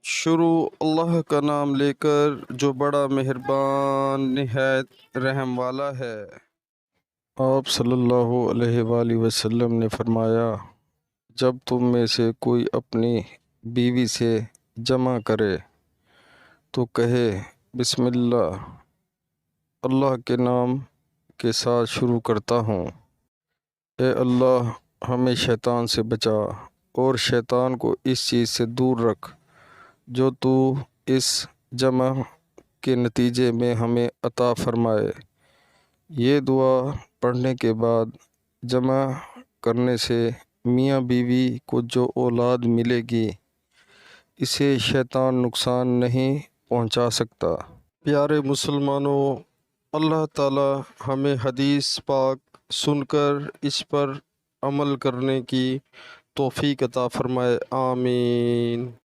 शुरू अल्लाह का नाम लेकर जो बड़ा मेहरबान निहायत रहम वाला है। आप सल्लल्लाहु अलैहि वसल्लम ने फरमाया, जब तुम में से कोई अपनी बीवी से जमा करे तो कहे बिस्मिल्लाह, अल्लाह के नाम के साथ शुरू करता हूँ। ए अल्लाह, हमें शैतान से बचा और शैतान को इस चीज़ से दूर रख जो तू इस जमा के नतीजे में हमें अता फ़रमाए। ये दुआ पढ़ने के बाद जमा करने से मियाँ बीवी को जो औलाद मिलेगी इसे शैतान नुकसान नहीं पहुंचा सकता। प्यारे मुसलमानों, अल्लाह ताला हमें हदीस पाक सुनकर इस पर अमल करने की तौफीक अता फ़रमाए। आमीन।